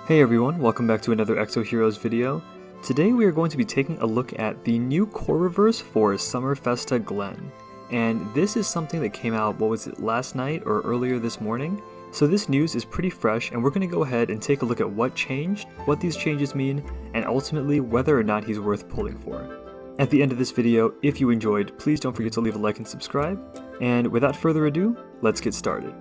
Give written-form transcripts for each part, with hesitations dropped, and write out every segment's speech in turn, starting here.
Hey everyone, welcome back to another Exo Heroes video. Today we are going to be taking a look at the new core reverse for Summer Festa Glenn. And this is something that came out, last night or earlier this morning? So this news is pretty fresh and we're going to go ahead and take a look at what changed, what these changes mean, and ultimately whether or not he's worth pulling for. At the end of this video, if you enjoyed, please don't forget to leave a like and subscribe. And without further ado, let's get started.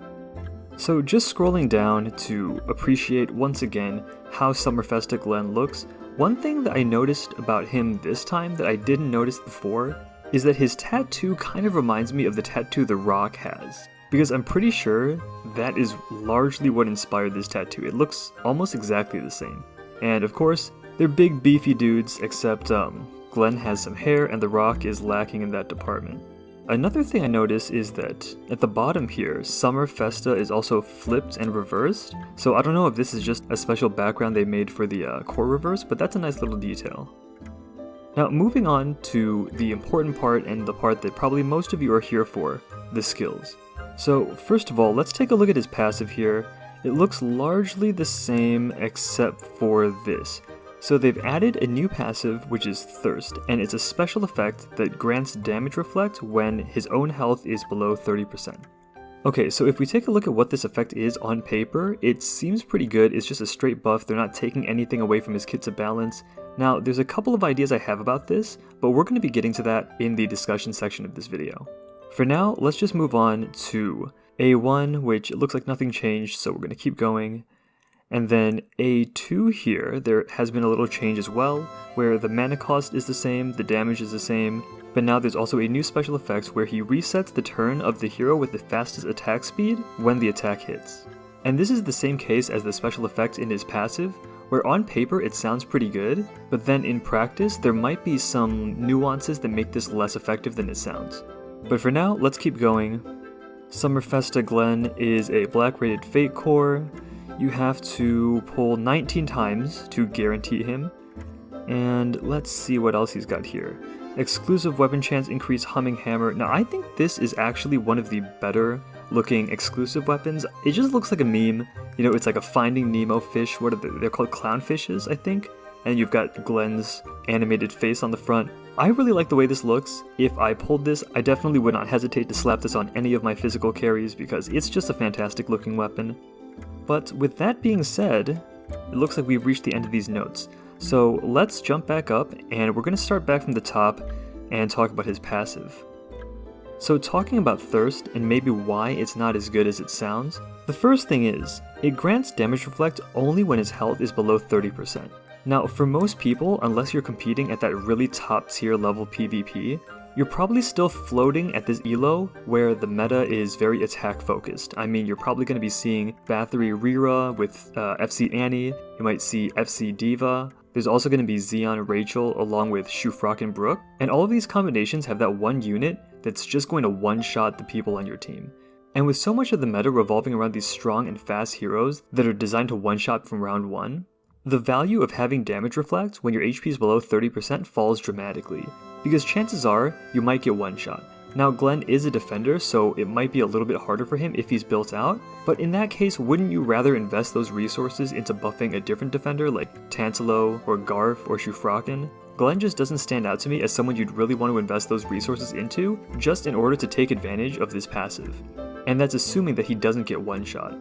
So just scrolling down to appreciate once again how Summer Festa Glenn looks, one thing that I noticed about him this time that I didn't notice before is that his tattoo kind of reminds me of the tattoo The Rock has. Because I'm pretty sure that is largely what inspired this tattoo. It looks almost exactly the same. And of course, they're big beefy dudes, except Glenn has some hair and The Rock is lacking in that department. Another thing I noticed is that at the bottom here, Summer Festa is also flipped and reversed. So I don't know if this is just a special background they made for the core reverse, but that's a nice little detail. Now moving on to the important part and the part that probably most of you are here for, the skills. So first of all, let's take a look at his passive here. It looks largely the same except for this. So they've added a new passive, which is Thirst, and it's a special effect that grants damage reflect when his own health is below 30%. Okay, so if we take a look at what this effect is on paper, it seems pretty good. It's just a straight buff. They're not taking anything away from his kits of balance. Now, there's a couple of ideas I have about this, but we're going to be getting to that in the discussion section of this video. For now, let's just move on to A1, which it looks like nothing changed, so we're going to keep going. And then A2 here, there has been a little change as well, where the mana cost is the same, the damage is the same, but now there's also a new special effect where he resets the turn of the hero with the fastest attack speed when the attack hits. And this is the same case as the special effect in his passive, where on paper it sounds pretty good, but then in practice there might be some nuances that make this less effective than it sounds. But for now, let's keep going. Summer Festa Glenn is a black rated Fate core. You have to pull 19 times to guarantee him. And let's see what else he's got here. Exclusive weapon chance increase Humming Hammer. Now I think this is actually one of the better looking exclusive weapons. It just looks like a meme. You know, it's like a Finding Nemo fish. What are they? They're called clownfishes, I think. And you've got Glenn's animated face on the front. I really like the way this looks. If I pulled this, I definitely would not hesitate to slap this on any of my physical carries because it's just a fantastic looking weapon. But with that being said, it looks like we've reached the end of these notes. So let's jump back up and we're going to start back from the top and talk about his passive. So talking about Thirst and maybe why it's not as good as it sounds, the first thing is, it grants damage reflect only when his health is below 30%. Now for most people, unless you're competing at that really top tier level PvP, you're probably still floating at this elo where the meta is very attack focused. I mean, you're probably going to be seeing Bathory Rira with FC Annie, you might see FC Diva, there's also going to be Xeon Rachel along with Shufrock and Brook, and all of these combinations have that one unit that's just going to one-shot the people on your team. And with so much of the meta revolving around these strong and fast heroes that are designed to one-shot from round 1, the value of having damage reflect when your HP is below 30% falls dramatically, because chances are you might get one shot. Now Glenn is a defender, so it might be a little bit harder for him if he's built out, but in that case wouldn't you rather invest those resources into buffing a different defender like Tantalo or Garf or Shufraken? Glenn just doesn't stand out to me as someone you'd really want to invest those resources into just in order to take advantage of this passive. And that's assuming that he doesn't get one shot.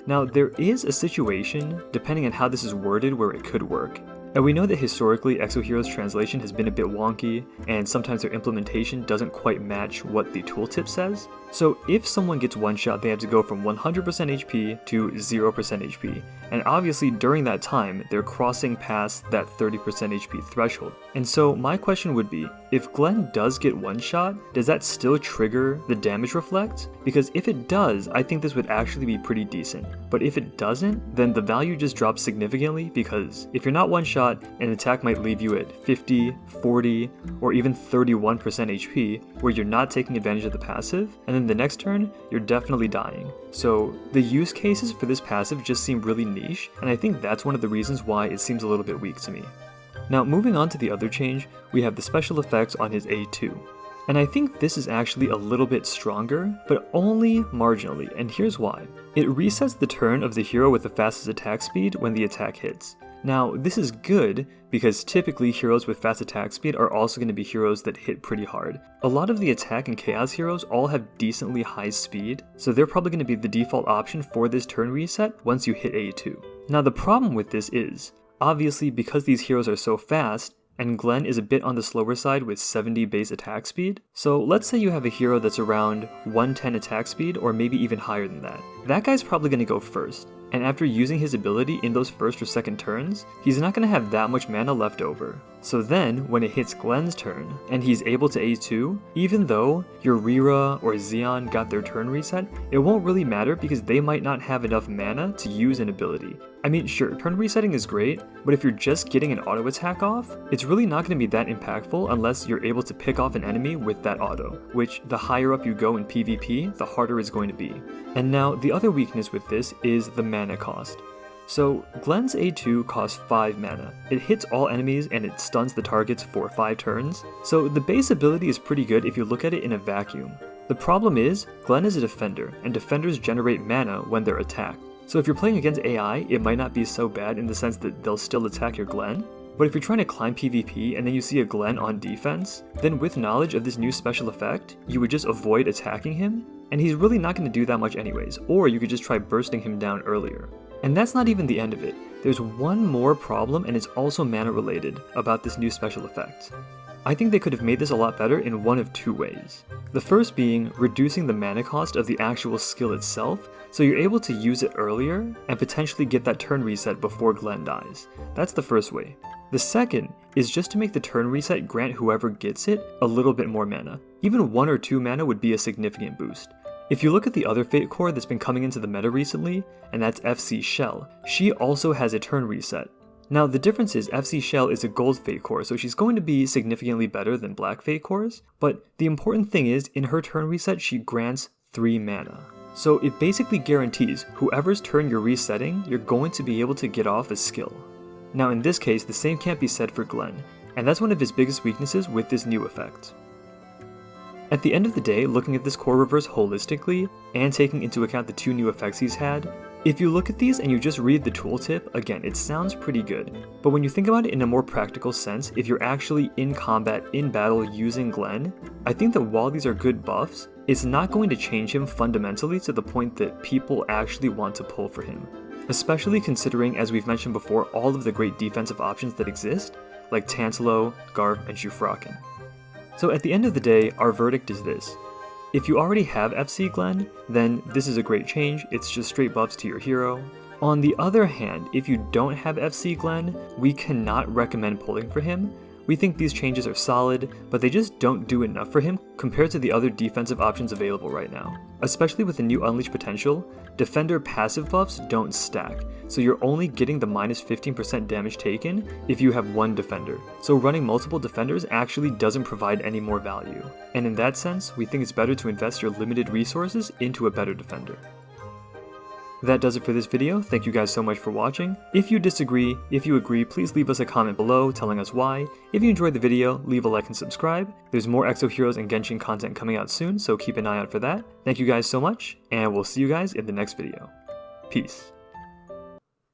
Now there is a situation, depending on how this is worded, where it could work. And we know that historically Exo Heroes translation has been a bit wonky, and sometimes their implementation doesn't quite match what the tooltip says. So if someone gets one shot, they have to go from 100% HP to 0% HP. And obviously during that time, they're crossing past that 30% HP threshold. And so my question would be, if Glenn does get one shot, does that still trigger the damage reflect? Because if it does, I think this would actually be pretty decent. But if it doesn't, then the value just drops significantly because if you're not one shot, an attack might leave you at 50, 40, or even 31% HP, where you're not taking advantage of the passive, and then the next turn, you're definitely dying. So the use cases for this passive just seem really niche, and I think that's one of the reasons why it seems a little bit weak to me. Now moving on to the other change, we have the special effects on his A2. And I think this is actually a little bit stronger, but only marginally, and here's why. It resets the turn of the hero with the fastest attack speed when the attack hits. Now, this is good because typically heroes with fast attack speed are also going to be heroes that hit pretty hard. A lot of the attack and chaos heroes all have decently high speed, so they're probably going to be the default option for this turn reset once you hit A2. Now the problem with this is, obviously because these heroes are so fast, and Glenn is a bit on the slower side with 70 base attack speed. So let's say you have a hero that's around 110 attack speed or maybe even higher than that. That guy's probably going to go first, and after using his ability in those first or second turns, he's not going to have that much mana left over. So then, when it hits Glenn's turn, and he's able to A2, even though your Rira or Xeon got their turn reset, it won't really matter because they might not have enough mana to use an ability. I mean, sure, turn resetting is great, but if you're just getting an auto attack off, it's really not going to be that impactful unless you're able to pick off an enemy with that auto, which the higher up you go in PvP, the harder it's going to be. And now, the other weakness with this is the mana cost. So, Glenn's A2 costs 5 mana. It hits all enemies and it stuns the targets for 5 turns, so the base ability is pretty good if you look at it in a vacuum. The problem is, Glenn is a defender, and defenders generate mana when they're attacked. So if you're playing against AI, it might not be so bad in the sense that they'll still attack your Glenn, but if you're trying to climb PvP and then you see a Glenn on defense, then with knowledge of this new special effect, you would just avoid attacking him, and he's really not going to do that much anyways, or you could just try bursting him down earlier. And that's not even the end of it. There's one more problem, and it's also mana related, about this new special effect. I think they could have made this a lot better in one of 2 ways. The first being reducing the mana cost of the actual skill itself, so you're able to use it earlier and potentially get that turn reset before Glenn dies. That's the first way. The second is just to make the turn reset grant whoever gets it a little bit more mana. Even 1 or 2 mana would be a significant boost. If you look at the other Fate core that's been coming into the meta recently, and that's FC Shell, she also has a turn reset. Now the difference is FC Shell is a gold Fate core, so she's going to be significantly better than black Fate cores, but the important thing is in her turn reset she grants 3 mana. So it basically guarantees whoever's turn you're resetting, you're going to be able to get off a skill. Now in this case, the same can't be said for Glenn, and that's one of his biggest weaknesses with this new effect. At the end of the day, looking at this core reverse holistically, and taking into account the 2 new effects he's had, if you look at these and you just read the tooltip, again, it sounds pretty good. But when you think about it in a more practical sense, if you're actually in combat, in battle, using Glenn, I think that while these are good buffs, it's not going to change him fundamentally to the point that people actually want to pull for him. Especially considering, as we've mentioned before, all of the great defensive options that exist, like Tantalo, Garp, and Shufraken. So at the end of the day, our verdict is this. If you already have FC Glenn, then this is a great change, it's just straight buffs to your hero. On the other hand, if you don't have FC Glenn, we cannot recommend pulling for him. We think these changes are solid, but they just don't do enough for him compared to the other defensive options available right now. Especially with the new Unleash potential, defender passive buffs don't stack, so you're only getting the minus 15% damage taken if you have 1 defender. So running multiple defenders actually doesn't provide any more value. And in that sense, we think it's better to invest your limited resources into a better defender. That does it for this video. Thank you guys so much for watching. If you disagree, if you agree, please leave us a comment below telling us why. If you enjoyed the video, leave a like and subscribe. There's more Exo Heroes and Genshin content coming out soon, so keep an eye out for that. Thank you guys so much, and we'll see you guys in the next video. Peace.